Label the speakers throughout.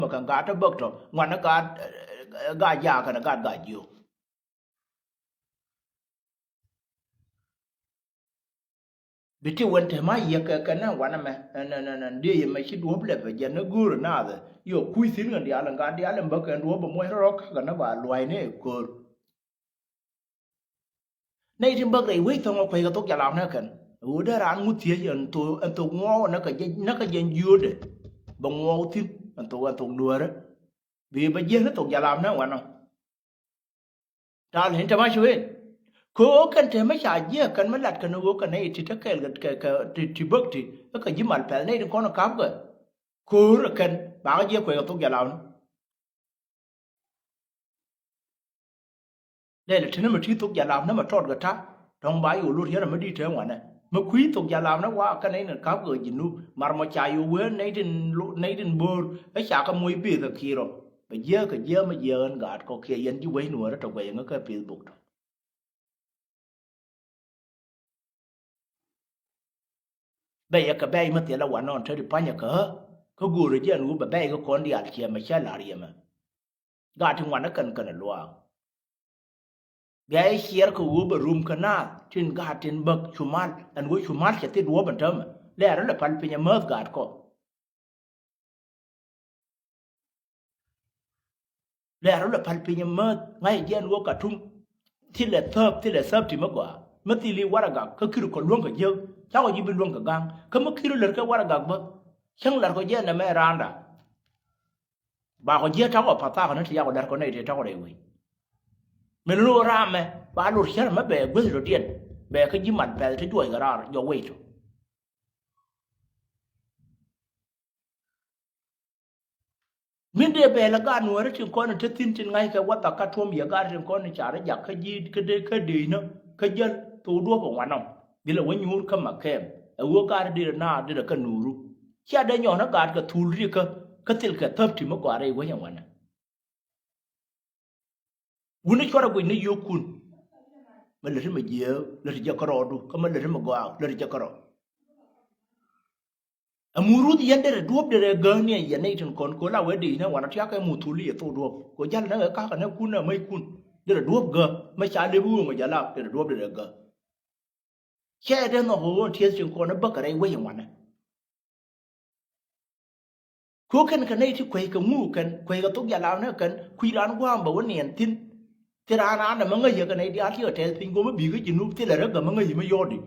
Speaker 1: mà càng gạt nó bực rồi ngoan nó gạt già cái nó gạt nhiều bị tiêu quên thế mà giờ cái nó quan mà đi mà chỉ đuổi lại bây giờ nó gửi rồi nào rồi yêu quý xin cái đi ăn gạt đi ăn bực cái đuổi bằng môi rock cái nó vào loài này cồn này thì bực này quý thằng quay cái tốt giờ làm nữa cần udah ran ngút thiệt giờ tôi ngó nó cái dân dưa đấy bằng ngó thêm tôi đùa đó vì bây giờ nó tốt giờ làm nữa quan không ta hiện tại mà chơi ko kan te ma sha je kan ma lat kan go kan ai ti ta ka ti bak ti ka ji mal pel nei ko no kam ga ko ra kan ba je ko to ga lawn le le tin ma ti to ga lawn na ma tot ga ta dong ba yu lu ya ma di te wa na ma khui to ga lawn na wa kan nei na kam ga ji nu mar ma cha yu we nei din bor ai sha ka moi bi ga ki ro ba je ma je an ga ko ke yen ji we nu ra to ga nga ka Facebook bây giờ cái bé mà tiền là hoàn non chơi đi bao nhiêu cỡ có gù rồi chứ anh gù bé có con đi ăn chia mà chơi là gì mà gà thì hoàn nó cần là loa bé chia cái gù bờ room cái na trên gà trên bậc chumal anh gù chumal sẽ tiết đũa bẩn thơm lẽ đó là pan pin nhà mớt gà có lẽ đó là pan pin nhà mớt ngay giờ anh gù cả thung thì là thớp thì mất quả mất thì li quá là gà cái kiểu còn luôn cả dơ cháu có gì bên luôn cả gang cái mức khi nó lật cái quá là gạt bớt chẳng là có gì là mẹ ran đã bà có gì cháu có phát ta nó thì cháu có đặt con này thì cháu có để quỳ mình lùa ra mẹ bà lùa xe là mất bè quên rồi tiền bè cái gì mặt bè thì đuổi cái ra do quỳ rồi mình để bè là gan nuôi nó chừng con nó chết tin trên ngay cái quá ta cắt thôm bìa gan chừng con nó trả nó giặc cái gì cái gì nó cái dân tù đua của ngoan ông vì là when you come kem a worker đi na đi cái nuru chia đây nhỏ nó gạt cái thul đi cái til cái thấp thì mới quả đây với nhau này vốn nó cho ra quên nó yêu kun mà lấy mà dễ lấy cho cái rồi cái mà lấy mà gọi lấy cho cái rồi a muru thì dân đây là đuốc đây là gần này dân này thằng con là với đi nó quả nó chia cái mù thul đi tôi đuốc có dân nó ở các cái nó kun là mấy kun đây là đuốc gờ mấy cha đi bu mà giờ làm đây là đuốc đây là gờ che đến nó hồ thiên trường con nó bất cái đây với nhau này cố cái này thì quay cái ngu quay cái tốt giả lao nữa quy đoán qua bảo vấn niệm tin thế ra là mọi người giờ cái này đi ăn thì ở trên tình mới bị cái gì nút thế là rất là mọi người mới vô đi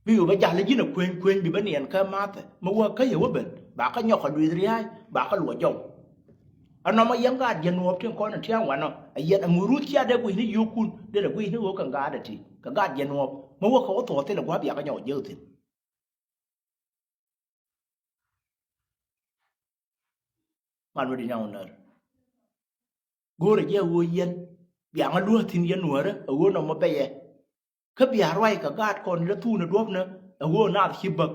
Speaker 1: ví dụ bây giờ là gì nó quên bị vấn niệm cái mát mà qua cái hiểu bệnh bà cái nhọc ở đuôi thứ hai bà cái lụa chồng anh nói mà giống cái dân ngọc trên con là theo ngoan nó giờ là mua rút chia đây quỳ nó vô kun đây là quỳ nó có cần gà đấy thì cái gà dân ngọc mà qua khó thọ thế là quá bị cái nhỏ dơ thì mà nó đi nhau nữa gua là giờ gua dân bị ăn lúa thiên dân nữa đó gua nó mà bây giờ cái bị rai cái gà con nó thu nó đuốc nữa gua nó chỉ bực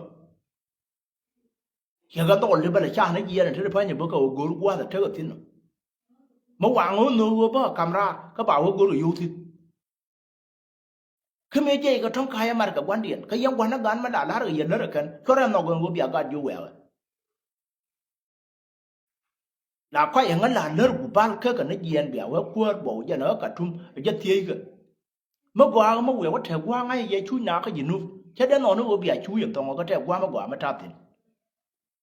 Speaker 1: hiện cái tỏi lên bây giờ cha nó gì này thế là phải nhớ bữa cầu gua qua là thế cái tin mà hoàng nó gua bao camera cái bảo gua là yêu thiên cái mấy cái trong cái mà cái quan điểm cái giống quan nó gắn mà đã lá rồi giờ nó rồi cần cho nên nó còn gua bị gạt vô quẹo là quayอย่างนั้นlà lỡ của ban cái nó diện biểu với quơ bộ cho nó cả chung cho thiê cái mới qua mới quẹo có thể qua ngay vậy chú nhà cái gì nu chứ đến nó có biểu chú hiện tông có thể qua mới qua mới trả tiền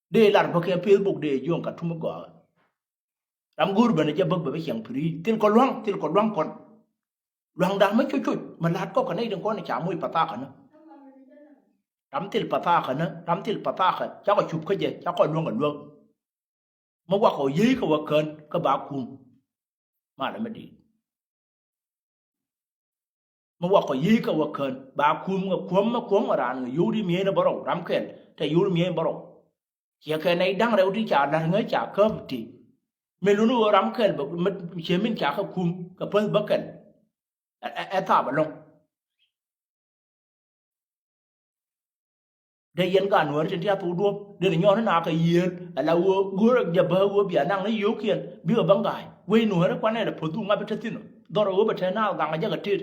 Speaker 1: để làm cái Facebook để dùng cả chung mới qua làm guru bên này bớt bởi hiện free tiền còn loang đang mấy chút mà lát có cái này đừng có này chả mui pata cái nữa làm tiền pata cái nữa làm tiền pata cái cháu có chụp cái gì cháu có luôn mà qua khỏi dưới cái vật cơn cái bà cung mà lại mới đi mà qua khỏi dưới cái vật cơn bà cung mà cuốn mà ra người yêu đi miếng nó bảo rắm khen thì yêu đi miếng bảo chỉ cái này đang đâu đi trả là người trả cơm thì mình luôn luôn rắm khen mà chỉ mình trả cái cung cái phân bất khen thả vào lòng đây dân cả nuôi trên theo thủ đô để nhỏ nó nào cái gì là gua giờ bơ gua biển năng nó yếu kiên biết ở băng gài quê nuôi nó quan này là phổ tu ngay bên trên nó đó là gua bên trên nào gang cái gì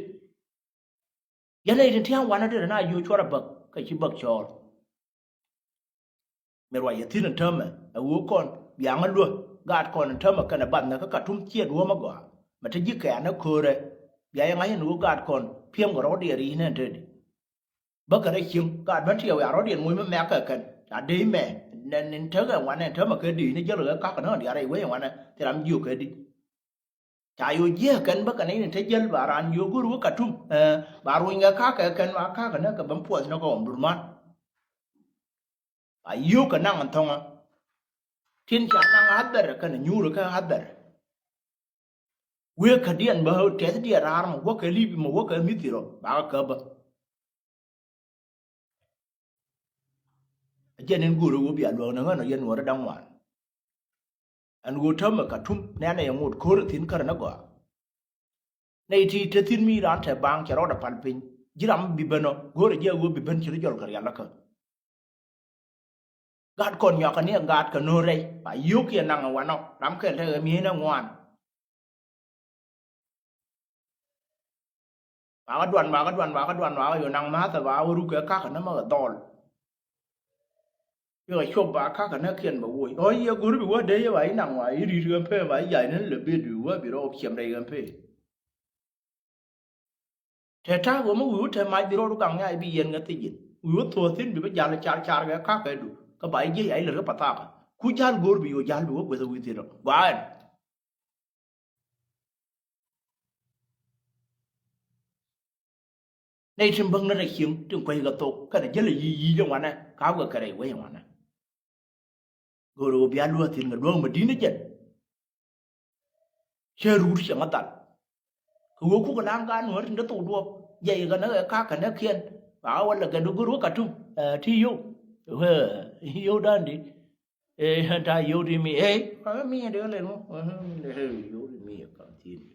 Speaker 1: giờ này trên theo quan nó để nào yếu cho là bậc cái gì bậc cho mẹ nói vậy thì nó thơm mà gua con biển nó luôn gạt con thơm mà cái là bận là cái cả thum chia đua mà gọi mà thấy cái kẻ nó khờ đấy vậy ngay nó gạt con phiêm của nó địa đi nên thế bất cái đấy chiếm gạt vẫn chiều à nó điện mùi mẹ cái à đấy mẹ nên thớ cái ngoan này thớ mà cái đi nó chứ là các nó đi ở đây với ngoan này thì làm nhiều cái đi chạy vô dễ cái bất cái này thấy dân bà ran vô cứ rú cả thum bà rồi nghe cái mà cái nó cái bấm phụt nó còn đủ man à yêu cái năng ăn thông à thiên cha năng hát đời cái này nhu rồi cái hát đời we ka dian ba ho te dia rar mo wo ka libi mo wo ka mitiro ba ka ba jenen guru wo bia lo na ngano yen wora dang wan an go thama ka thum na na ngot khor tin kar na go nei ti te tin mi ran te bang cha ro da pal pin jiram bi bano go re je go bi ben chi jol kar yalla ka gad kon nya ka ne gad ka no re ba yu ki nang wa no ram ke le mi na ngwan bà cái đoàn rồi năng má ta vào ru cái khác nó mà to rồi chụp bà khác nó khiên bà vui ôi giờ guru bị quá đấy vậy năng ngoài đi rửa phê vậy vậy nó là biết được quá bị rồi xem đây gần phê thế ta của mấy người thế mai bị rồi càng ngay bị yên cái gì người thua tin bị bây giờ là char cái khác cái đủ cái bài gì ấy là cái bắt ta cú chal guru bị chal bị quá bây giờ rồi vậy này trên băng nó là khiếm trường quay gặp tổ cái này rất là gì trong quán này cáo được cái này với trong quán này rồi bia lúa thì người luôn mà đi nữa chứ chơi rú chẳng có tận cứ có cái nam gan nữa thì nó tụ đua vậy cái nó khác cái nó khiên bảo là cái nó cứ rú cả chung thi yêu đơn đi ta yêu thì mi mi đứa lên luôn yêu thì mi còn tin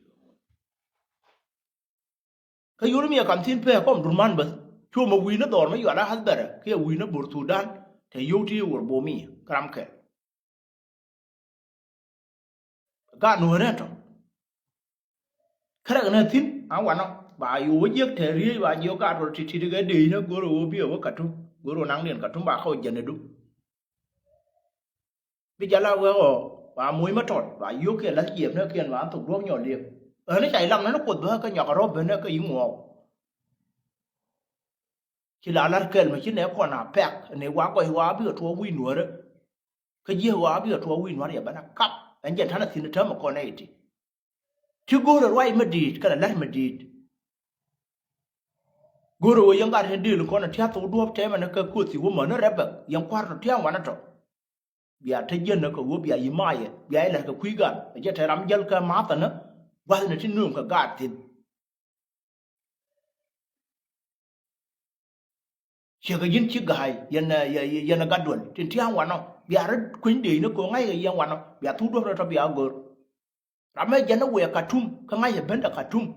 Speaker 1: cái yêu mi cảm tin phải có một man bớt chúa mà quý nó đòn mấy giờ đã hết đời cái quý nó bổ thủ đan thì yêu thì yêu bố mi cam cái cái nữa đấy thôi cái này tin à quan nó bà yêu giết thì riêng bà yêu cái rồi thì cái đi nó guru biết với cả chung guru năng liền cả chung bà không nhận được bây giờ là vừa bà mũi mất trọt bà yêu cái lá diệp nó kia bà tục đuốc nhỏ liền nó chạy lắm nó quật với cái nhỏ cái rốt với nó cái yếu ngầu chỉ là lát kẹt mà chỉ nếu còn nào pek nếu quá coi quá bây giờ thua win nữa đó cái gì quá bây giờ thua win nữa thì bạn cắp anh nhận thằng thì nó thấm một con này thì chứ go rồi quay mà đi cái là lát mà đi go rồi yang cái đi là con nó theo tụ đuốc thế mà nó cái cột thì mà nó rẹp yang qua nó theo mà nó trộn bia thế dân nó có bia gì mai bia là cái quý gan chứ thấy làm dân cái má tao nó qua nó trên nương cái gạt thì chỉ cái dân chỉ gài dân nó gạt đuổi trên theo quan nó bia rất quyến đi nó có ngay cái dân quan nó bia thu đuốc nó bia gỡ làm mấy dân nó quẹt cả thum cái ngay là bên cả thum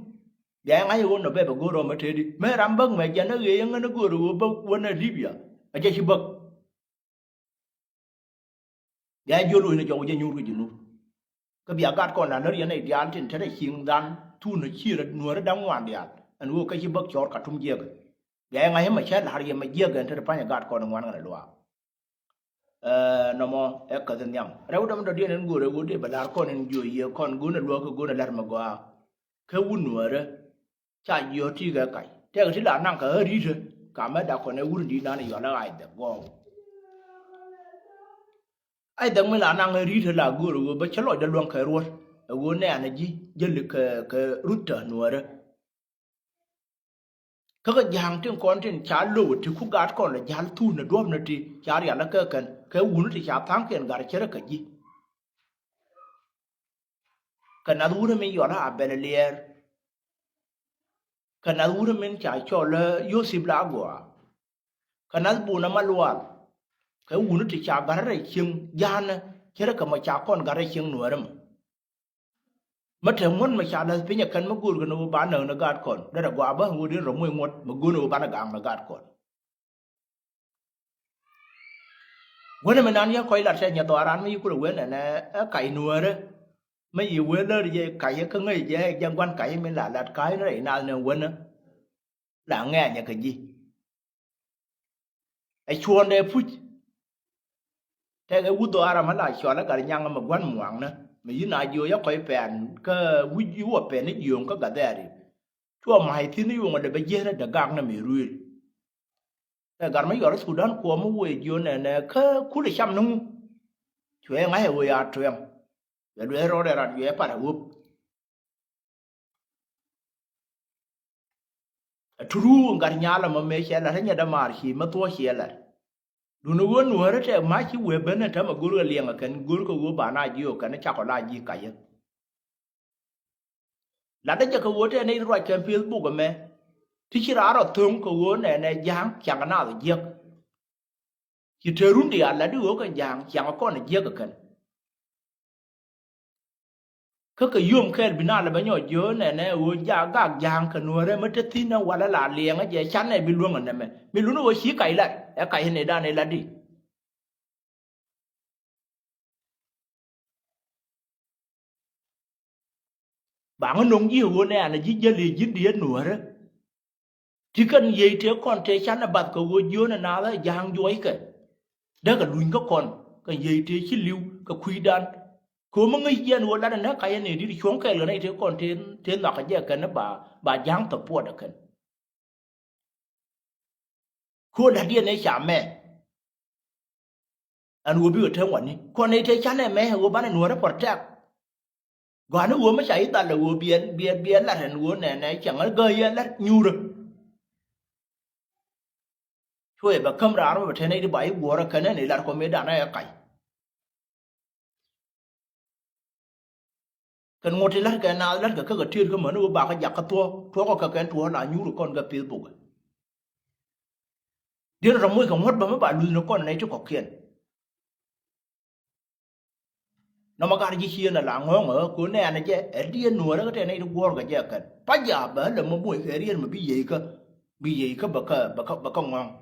Speaker 1: bia ngay nó bé bà gỡ mà thế đi mấy làm bưng mấy dân nó ghé nó gỡ rồi bưng quên nó đi bia ở đây chỉ bưng bia vô rồi nó cho dân nhu rồi chứ cái bia gạt con là nó đi này đi ăn trên thế này xiên đan thu nó chia ra nửa nó đóng ngoan đi ăn anh uống cái gì bớt chót cả thùng giếng bia ngay mà chết là hari mà giếng cái thế phải gạt con ngoan cái đó nó mà cái gì nhầm rồi đó mình đi nên gửi đi bà con nên vui con gửi nó cái gửi nó làm mà qua cái uống nửa đó chả nhiều thì cái thế cái là năng cái đi rồi cả mấy đứa con này uống đi nó này giờ nó ai được ngon ai đang mới là năng đi thì là guru bây giờ lội đã luôn cái ruột guru này anh gì dân lực cái rút trở nữa đó các cái hàng trên con trên chả lụt thì khúc gạt con là chả thu nó đuôi nó thì chả gì là cái uống thì chả thắng cái gạt chơi cái gì cái nào uống mình giờ là bên lề cái nào uống mình chả cho là Yosip lá quả cái nào buồn nó mal loạn cái uống thì chả gạt ra chiêng gian chơi cái mà chả con gạt ra chiêng nữa đó mà thằng muốn mà chả là bây giờ cần mà guru cái nó bán nó gạt con đó là quả bơ guru nó mua ngon mà guru nó bán nó gang nó gạt con quên mình ăn nhá coi là xe nhà tòa ăn mấy cái quên này cày nua đó mấy gì quên đó thì cày cái ngay vậy dân quan cày mình là cái nó này nào nè quên đó là nghe nhà cái gì ai chuồn đây phút thế cái u to ara mà lại cho nó cả nhang mà quan muang nè mà ý nào vừa có coi bèn cái u u ở bèn nó dùng có cả đây đi chua mai thì nó dùng mà để bây giờ nó gang nó mì ruồi cái gar mấy gọi Sudan của mà uế vô nè cái cú để chăm nung chuyện ngay uế à chuyện để đuổi rồi để ra đuổi phải hụp true gar nyala mà mấy xe là thấy nhà đam mar khi mà tua xe là dunu won nuhare te ma chi we bene ta ma guru lianga kan guru ko go bana jiyo kan cha ko la ji kaye la da ka wo te nei ro kan Facebook me ti chi ra ro thum ko wo ne ne jang chang na ro je chi te run dia la du ko jang chang ko ne je ka kan ka yum kher bina la ba nyo jo ne ne wo ja ga jang ka nuhare ma te ti na wala la lianga je chan ne bi luang ne me mi lu no wo chi kai la e kai ne da ne la di bạn nó nung yêu vô nè là chỉ giờ lì chỉ đi nữa đó chỉ cần gì thế con thế chắn là bật cầu vô vô là nào đó giang vô ấy cái đó cái đuôi các con cái gì thế chỉ lưu cái khuy đan cô mà người dân vô là nó cái này đi xuống cái là này thế con thế thế là cái gì cái nó bà giang tập buộc được cái cô đã đi này chả mẹ anh vô biểu thế ngoan đi con này thế chắn này mẹ vô bán này nữa đó bật trạc gọi nó uống mới chạy ta là uống biến là thành uống này chẳng nó gây là nhu được thôi bà cầm ra rồi thế này đi bảy uống ra cái này là có mấy đàn này cày cần ngồi thì lát cái nào lát cái thiên cái mà nó bà cái giặc cái tua có cái tua là nhu được con cái Facebook điên rồi mới không mất bà mới bà lùi nó con này cho có kiên nó mà cái gì chia là ngon ở của này này chứ ở điên nua đó cái này nó qua cái gì cái bây giờ bà là một buổi cái điên mà bị gì cơ bà không ngon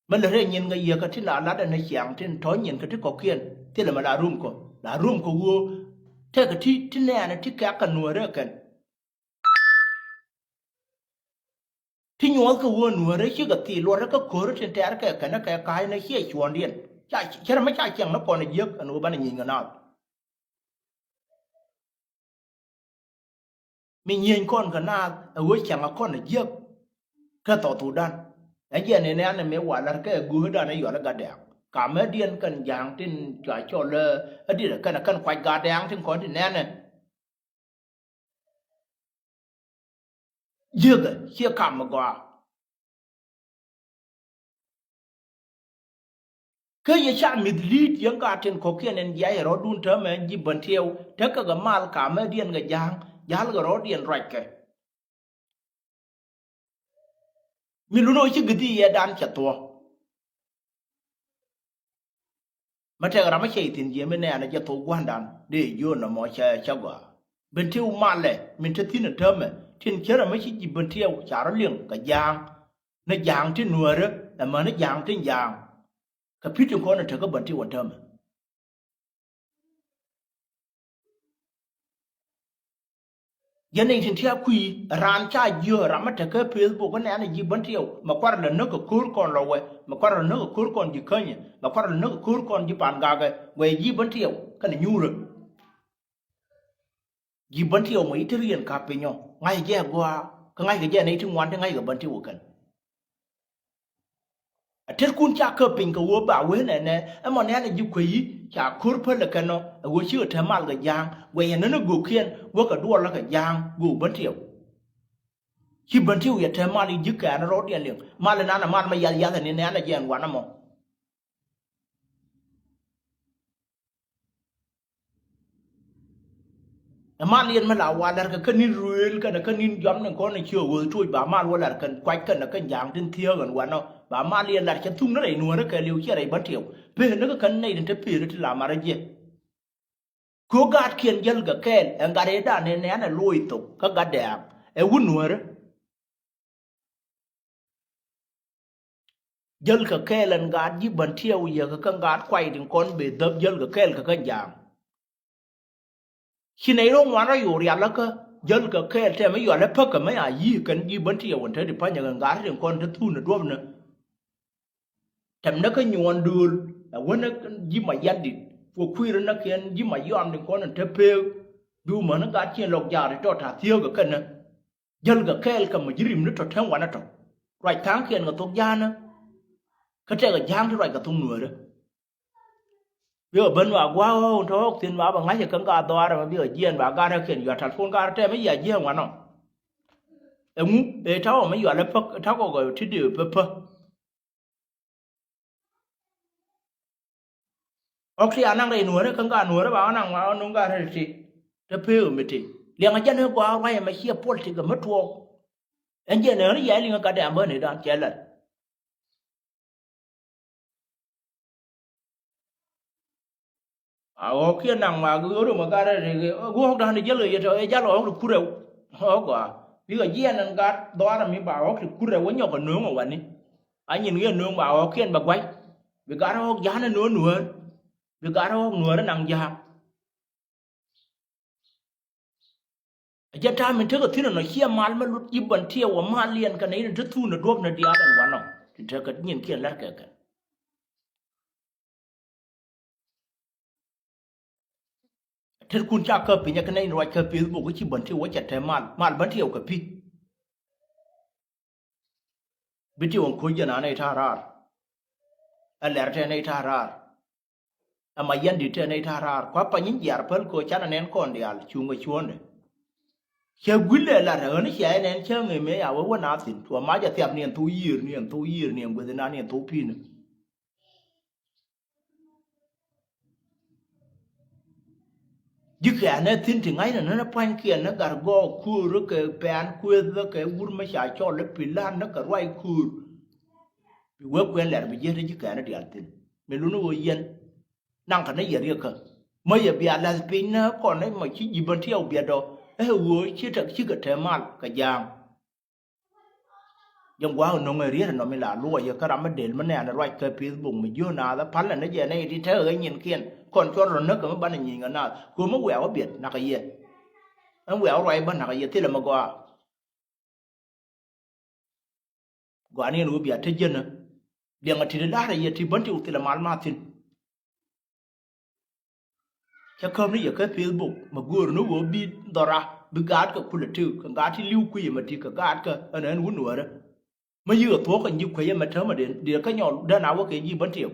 Speaker 1: mình là thấy nhìn cái gì cái thứ là lát này chẳng trên thói nhìn cái thứ có kiên thế là mà là room của vua thế cái thứ này là thứ cái nua đó cái thứ nhỏ cái vua nua đấy chứ cái gì luôn đó cái cổ trên trái cái nó cái nó chia chuồn điên chả mấy chả chẳng nó còn là giấc anh bạn nhìn cái nào mình nhìn con cái nào ở với chẳng là con là giấc cái tàu thủ đan cái gì này anh mới gọi là cái gúi đan này gọi là gà đẻ cả mấy điên cần giang trên trái cho là ở đây là cái quay gà đẻ trên con thì nè này giấc chia cảm mà qua cái gì chả mít lít những cái trên khó khăn nên giải rồi đun thơm mà chỉ bận theo thế cái mal cả mấy điên cái giang cái rồi điên rạch cái mình luôn nói chứ cái gì đan chặt tua mà thế cái mà chơi tiền gì mình này là chặt tua quan đan để vô nó mọi chơi chơi qua bận theo mal này mình thấy tin thơm mà thiên chế là mấy chỉ bận theo chả nó liền cái giang nó giang trên nua đó là mà nó giang trên giang cái phía trong con là có bẩn tiêu quan tâm giờ này thì theo quy ran cha dừa ram mà cái Facebook cái này là gì bẩn tiêu mà qua là nó có cur con rồi mà qua là nó có cur con gì khơi nhỉ mà qua là nó có cur con gì bàn gà cái về gì bẩn tiêu cái này nhu rồi gì bẩn tiêu mà ít riêng cà phê nhau ngay cái qua cái ngay cái giờ này thì ngoan thì ngay cái bẩn tiêu cái thế kun cha cơ pin cái wo bảo với này em mà này là quỷ cha kur phơi là cái nó wo chưa thêm mal cái giang vậy nó gù khiên wo cả đua là cái giang gù bẩn thiểu khi bẩn thiểu vậy thêm mal đi dứt cả nó rót liền mal là nó mal mà ya thì này là giang quá nó mal liền mà là qua là cái nín ruồi cái nín giấm này con này chưa vừa chui bà mal qua là cái quay cái giang trên thiêu gần quá nó bà ma liên là cái thung nó đầy nuôi nó cái liều kia đầy bẩn thỉu về nó cái này đến thế nó làm mà ra gì cố gạt kiên dân cái kén anh gạt đấy đã nên là lôi tục các gạt đẹp em muốn nuôi đó dân cái kén lần gạt như bẩn thỉu giờ cái con gạt quay đến con bị đập dân cái kén cái giang khi này nó ngoan nóอยู่เรียนแล้วก็dân cái kén thế mấy giờ nó phớt cái mấy gì cần gì bẩn thỉu còn thế thì phải nhờ gạt đến con nó thu nó đuôi nữa tem na ka nyon dul a wona ji ma yandi ko kwir na ken ji ma yom ni ko na te pe du ma na ga chen lok ja ri to ta thio ga kana jal ga kel ka ma jirim ni to ten wana to right tang ken ga to ja na ka te ga jang ti right ga tung nuo de bây bên mà qua ô thôi tiền mà bằng ngay giờ cần cả đó rồi mà bây giờ giên bà cả ra kiện giờ thật phun cả thế mấy giờ giên mà nó em ngủ để cháu mấy giờ lấy phật cháu có gọi thứ điều phật phật ok anh đang đây nuôi đấy cần cả nuôi đấy bảo anh mà nung cả thế thì thế phê ở bên thì liền anh chân qua quay mà chia bớt thì cái mất thua anh giên nữa nó dễ liền cả đàn bên này đó chạy lại ok nang mà cứ rồi mà cái đó thì gu học đàn thì giờ lời rồi giờ lo học được học quả bây giờ giên anh cả đó là mình bảo học được cú rồi nhau còn nướng mà vậy anh nhìn cái nướng bảo học kiên bạc quay vì cả đó học giá nó nướng nướng vì cả đó học nướng nó nặng giá giờ ta mình thấy cái thứ nó xia mal mà lút im bẩn thiêu và mal liền cái này nó rất thu nó đốp nó đi ăn vào nó thì thấy cái nhìn kia là cái thếคุณจะเกิดเป็นยังไงในวัยเกิดปีบุกที่บันที่ว่าจะทำมันบันที่เอากับพี่บิที่วันคุยกันในท่าราอะไรเท่าในท่าราอามายันดีเท่าในท่าราความปัญญาเพิ่มก็ฉันนั่นก่อนเดียวช่วงก็ชวนเลยเชื่อวิลเลยละเรื่องนี้เชื่อนั่นเชื่อเงี้ยไม่เอาว่าน่าสินตัวมาจะเทียบเนี่ยตัวยีร์เนี่ยกูจะนั่นเนี่ยตัวพี่เนี่ยยิ่งแค่เนี่ยทิ้งถึงไงเนี่ยนั่นพันเกียนนั่นการก็คูร์ก็เป็นคูร์แล้วก็วุ้นไม่ใช่ชอบแล้วพิลานนั่นก็ไรคูร์เวิร์กเว้นแหละไปเยอะที่ยิ่งแค่เนี่ยเดียวทิ้งไม่รู้นะว่าเย็นนั่งกันได้ยังไงกันไม่อยากเบียดแล้วเป็นนะก่อนนั้นมาชี้ยิบันเที่ยวเบียดดอกวัวชี้ถักชี้กับเทมันกับยางยังว่าน้องเรียนน้องไม่หลารู้ว่าอย่างกระดามมันเด่นมันเนี่ยนะไรเคยพิจบุ่งมันเยอะนาแล้วพันแล้วนั่นยังในที่เธอเองยินเขียนคนชวนเราเนื้อกับมันบ้านยิงกันนะกูมันแหววเบียดนักเยี่ยมันแหววไรบ้านนักเยี่ยที่เรามากว่านี่หนูเบียดที่เจนนะเดี๋ยวมาที่ได้อะไรเยี่ยที่บ้านที่อุตส่าห์มาทิ้งแค่คำนี้อย่าเคยพิจบุ่งมากูรู้ว่าบีดอระบีการ์ดกับคุณละทิวกับการ์ดที่ลิ้วคุยมาที่กับการ์ดกับอันนั้นหุ่นหัวนะไม่ยืดตัวกันยิ่งคุยมาเท่ามาเดี๋ยวก็ย้อนด้านหน้าว่าแกยิ่งบ้านเที่ยว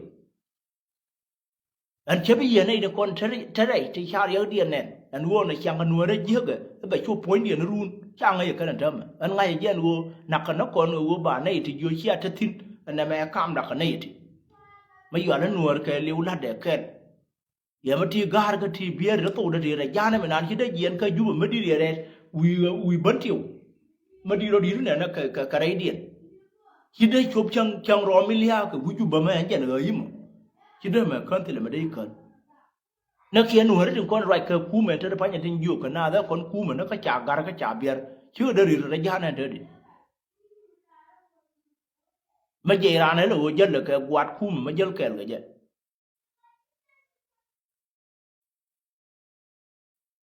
Speaker 1: อันเชื่อไปยังไงเด็กคนเท่าไรที่ชาเยอะเดียนเนี่ยอันวัวในช่างกันนัวได้เยอะเลยไปช่วยพอยเดียนรุ่นช่างไงกันนั่นทำอันไงยันวัวนักกันนักคนวัวบ้านในที่อยู่เชียร์ทิ้งอันนั้นแม่ข้ามนักกันในที่ไม่อยู่อันนั้นนัวแกเลี้ยวลัดเด็กแกอย่ามาที่การกันที่เบียร์แล้วตัวเดียร์ยาเนี่ยมันนานที่ได้เย็นก็อยู่ไม่ดีเลยวิบันเที่ยวไม่ดีเราดีเนี่ยนะกระไรเดียนที่ได้ชมช่างรอมิเลียกับวิจูบะแม่ยันเอ้ยมั้งที่ได้มาคนที่เราไม่ได้กันนักเขียนหนูได้ถึงคนไรเคยคู่เหมือนเธอได้พันยันถึงอยู่กันหน้าแล้วคนคู่เหมือนนักกระจาการกระจาเบียร์ชื่อเดริระยะนั่นเดริไม่เจรานเลยหรือยันเลยแกกวาดคู่ไม่ยันแกเลยยัน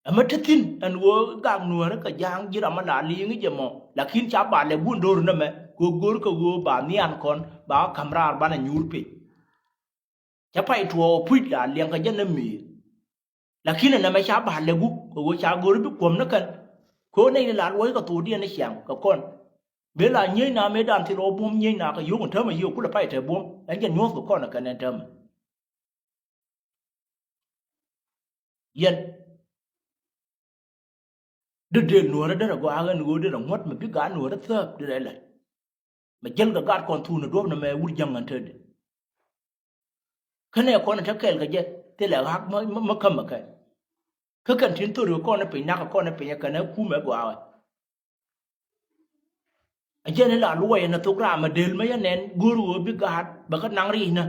Speaker 1: mà thất tin anh vô gang nuôi nó cái giang chỉ là mà đã liên cái gì mà là khiến cha bà lại buôn đồ nữa mẹ cô gối cái gối bà ni ăn con bà camera bà này nhur pi cha phải thua pui là liên cái dân nó mì là khi này mẹ cha bà lại gu cô cha gối biết quầm nó cần cô này là lối cái tủ điện nó sáng cái con bây là như nào mấy đàn thì nó buông như nào cái yếu còn thơm mà yếu cũng là phải thề buông anh cái nhốt của con là cái này thơm yên đưa nua đó là qua cái nua đó là ngót mà biết cả nua đó thơ đưa lại mà chân cái gạt con thu nó đốt nó mẹ uất dăng ăn thôi cái này con nó chắc cái gì thế là hắc mới cầm mà cái cần thiên tôi rồi con nó bị nát con nó bị cái nó cú mẹ quả anh chân là lúa nó thuốc ra mà đều mấy anh em guru biết gạt bà cái năng gì nè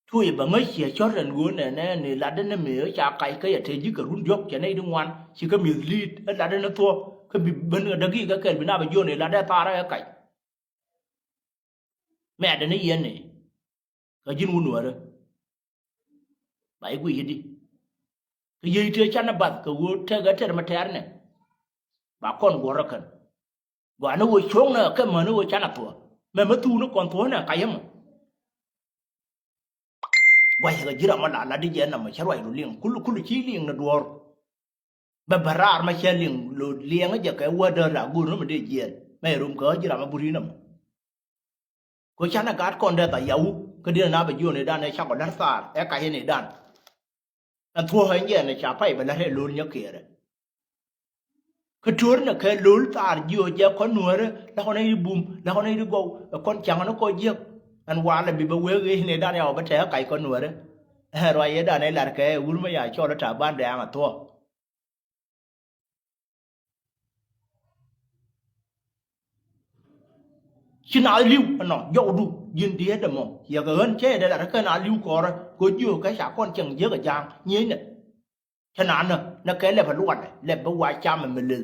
Speaker 1: thôi bà mấy xìa chót là ngứa này là đến nó mì ở chả cái thế chứ cái run dốc cho nên đúng ngoan chỉ có mì lít là đến nó thua cái bị bên ở đây cái bên nào bây giờ này là đã ta ra cái mẹ đến nó yên này cái gì muốn nữa rồi bảy quỷ đi cái gì chưa chăn nó bật cái gỗ theo cái mà theo này bà con gỗ ra cần gwa nó wo chong na cái mà nó wo chana to me ma tu nó còn to na kayam gwa ga jira ma la di je na ma charwa lu ling kulu chi ling na duor ba barar ma cheling lu ling ja ka wa da la gu no ma de je me rum ko jira ma buri nam ko chana gat kon da ta yau cái dia na ba yo ne dan ne cha ko dar sa e ka he ne dan an thua hay ne cha pai ba la he lu nya ke re cái chuột này cái lúa tạt dừa giờ con nuôi đó là con này đi bùm là con này đi gầu con chẳng nó coi giết anh qua là bị bao quê cái này đàn nhau bắt trẻ cày con nuôi đó rồi cái đàn này là cái uống mấy giờ cho nó trả ban để mà thua chỉ nói liu nó dầu đủ yên đi hết rồi mà giờ cái hơn chế đây là cái nào liu có rồi có dừa cái xã con chẳng giết ở giang như này cho nên nó cái là phải luận là bao quay cha mình lừa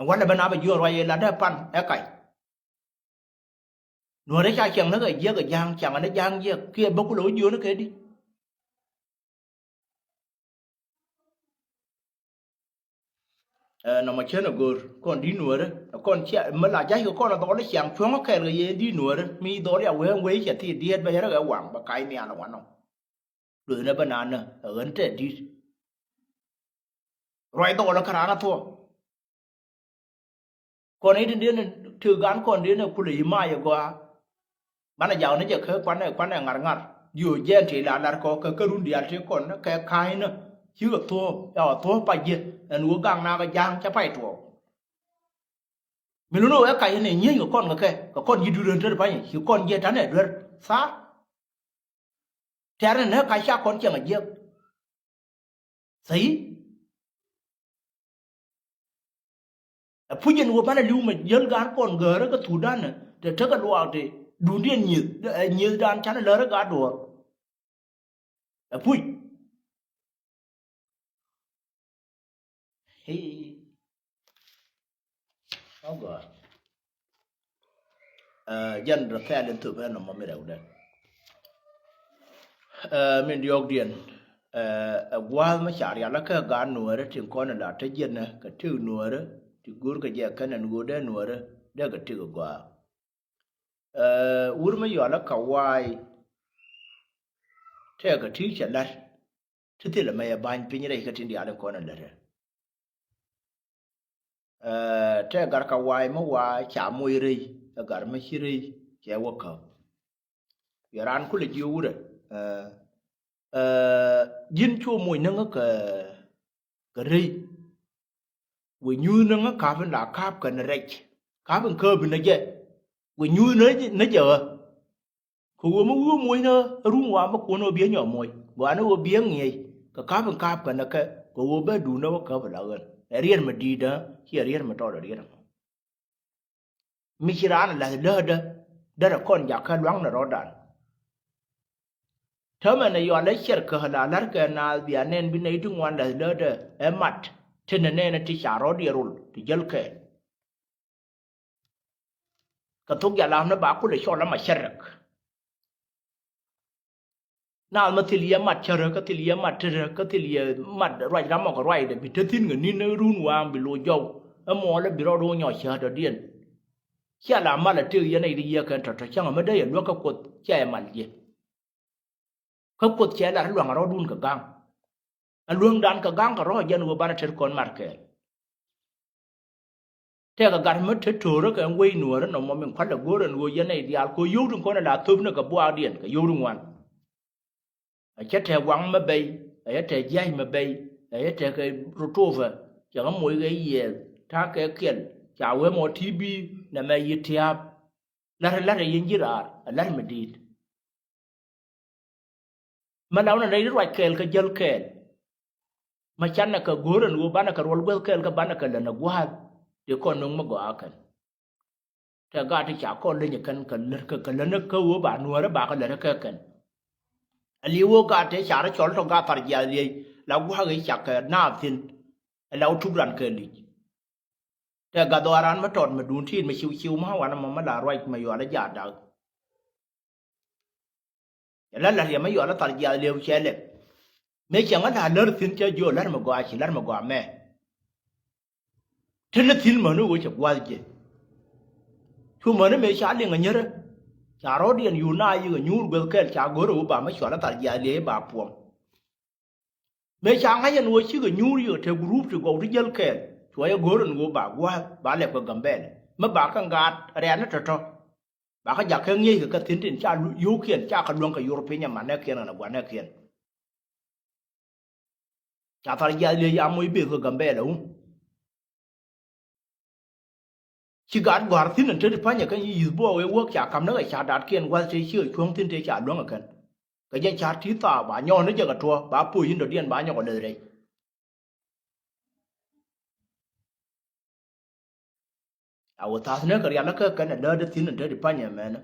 Speaker 1: วันนั้นเป็นอะไรอยู่รอยละได้ปันไอ้ไก่หนูได้ใช้เชียงนั่นก็เยอะกับยางจังอันนั้นยางเยอะเกี่ยบุกหลุยอยู่นั่นก็ดีน้องมาเชื่อหนูกูก่อนดีหนูเลยก่อนเชื่อเมื่อไหร่ใจก็ก่อนเราต้องได้เสียงช่วงก็แค่เลยดีหนูเลยมีตัวเดียวเว้ยเสียที่เดียดไปแล้วก็หวังไปไกลเนี่ยละวันน้องหรือในบ้านนั้นเนอะเต็ดดีรอยตัวเราขนาดนั้นทั่วcòn ấy đến thử gắn còn đến là phụ nữ mai rồi qua bạn là giàu nó chỉ khơi quán này ngặt ngặt dù gen thì là có cái run điện thì còn nó cái khai nữa chứ được thua phải gì nuôi gang nào cái giang chắc phải thua mình nói cái này nhiều cái con gì đưa đến phải chứ con gì thế này đưa xa thế nên nó cái sao con chẳng là gì thấy phụ nhân của bạn là lưu mà dân gán còn gỡ đó cái thủ đan này để thắc cái loa thì đủ điên nhiều đan chán là lỡ cái đồ phụ hi không gỡ dân rồi phe đến thử phe nó mà mới đầu đây mình đi học điện qua mà trả ra là cái gán nuôi đó thì con là cái dân này cái thứ nuôi đó thì guru cái gì cái này nuôi đó để cái thứ qua ur mà giờ là kawai thế cái thứ chả lát thế là mày bán pin này cái chuyện đi ăn con là thế cái kawai mà qua chả môi ri cái mà xí ri chả qua cầu giờ ăn cũng là nhiều rồi dính chua mùi nâng cái ri vì như nó cà phê là cà phê nó rách cà phê cơ bên nó vậy vì như nó giờ khu mà uống muối nó rung qua mà cuốn nó biến nhỏ muối và nó biến nghe cái cà phê nó cái của bé đủ nó cà phê là gần riêng mà đi đó chỉ riêng mà to là riêng mình chỉ ăn là đó là con giặc cái loáng là rõ ràng thế mà này giờ lấy chết cái là lát cái nào bây nên bên này trung ngoan là đó em mặt thế nên nó chỉ xả rõ đi rồi thì dễ cái thuốc giả làm nó bảo cô để cho nó mà chết được nào mà thì liam mặt chết rồi cái liam mặt chết rồi cái liam mặt rồi lắm mà có rồi để bị chết tin người nín nó run hoàng bị lôi dầu ở mỏ nó bị rau nhỏ chết rồi điên chết làm mà là tiêu cái này đi cái trò chẳng mà đây nó có cột chết mà gì có cột chết là nó loang rau đun cả gang luồng đan cả gang cả rồi dân của bạn chết con mặt cái thế cái gạt mất hết trôi rồi cái quay nửa đó nó mà mình phát là gỗ rồi người dân này đi ăn coi yếu trong con là thơm nó cả bua điện cái yếu trong ngoan chết theo quăng mà bay chết dây mà bay chết cái rô về chẳng có mỗi cái gì thà cái kiện chào với một TV là mày gì thiệp là yên gì ra là mình đi mà đâu là đây nó loại kẹl cái gel kẹl mà chăn là cái gỗ rồi người bán là cái roll kẹl cái bán là cái lần là quá để con nông mà gọi cái thế gạt thì chả con lên những cái lần nó câu bà nuôi đó bà cái lần nó cái liu gạt thì chả nó chọn trong gạt phải giờ gì là quá cái chả cái nào tin là chụp rắn cái gì thế gạt đồ ăn mà trộn mà đun thiên mà siêu mà hoa mà là rồi mà vừa là giả đạo là gì mà vừa là phải giờ liu xe lệ mấy chẳng là lỡ tin chơi vô lỡ mà gọi chỉ lỡ mà gọi mẹ thế nó tin mà nó có chụp qua gì chú mà nó mấy cha liền ngay nhớ cha rồi đi ăn yu na yu cái nhur bel cái cha goro bà mấy chuyện nó tại gia lẽ bà puam mấy cha ngay nuôi chứ cái nhur yu theo group thì có đi gel cái chú ấy goro nó bà qua bà lại có gambe mà bà càng gạt ra nó trật bà cái giặc cáiงี้cái tin tin cha yu kiên cha cái luồng cái European mà nó kiên là quan nó kiên cha tại gia lẽ ya mới biết cái gambe đâu chỉ gạt quả tin là trên phải nhà cái gì bố cái quốc cha cầm nó cái cha đạt kiên quan sẽ chữa chuông tin thế cha luồng cái dân cha tí ta bà nhau nó giờ cái chùa bà bùi hin đầu tiên bà nhau cái đời đấy à ở ta nó cái nó cái này đời tin là trên phải nhà mẹ nó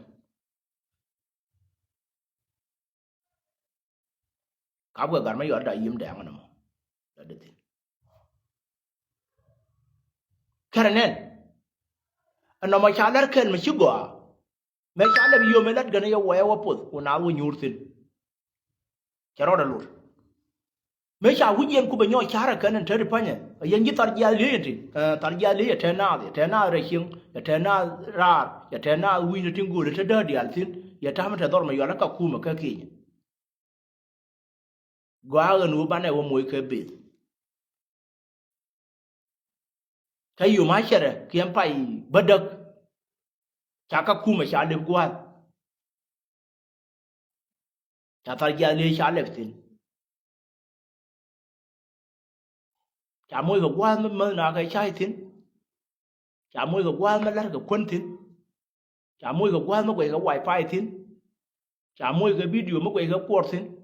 Speaker 1: cả cái gần mấy giờ đại yếm đảng nó mà đời tin cái này anh nói mà cha đã khen mà chịu quả mấy cha đã bị mấy lần gần đây quay qua bút của nào cũng nhur tin cha rồi luôn mấy cha huấn luyện của bên nhau cha ra cái này chơi được phải nhỉ giờ như tar gia lý thì tar gia lý thế nào rồi khiêng thế nào ra thế nào uy nó tiếng gùi thế đó đi ăn tin giờ ta mới thấy đó mà giờ nó cả khu mà cái gì qua gần u ban này ông mới cái bị cái yêu mà chơi đấy khi em phải bắt được cha cả khu mà cha được qua cha tar gia lý cha được tin chả môi gặp qua mới nào cái chai thiên chả môi gặp qua mới lát gặp quân thiên chả môi gặp qua mới quay cái wifi thiên chả môi cái video mới quay cái port thiên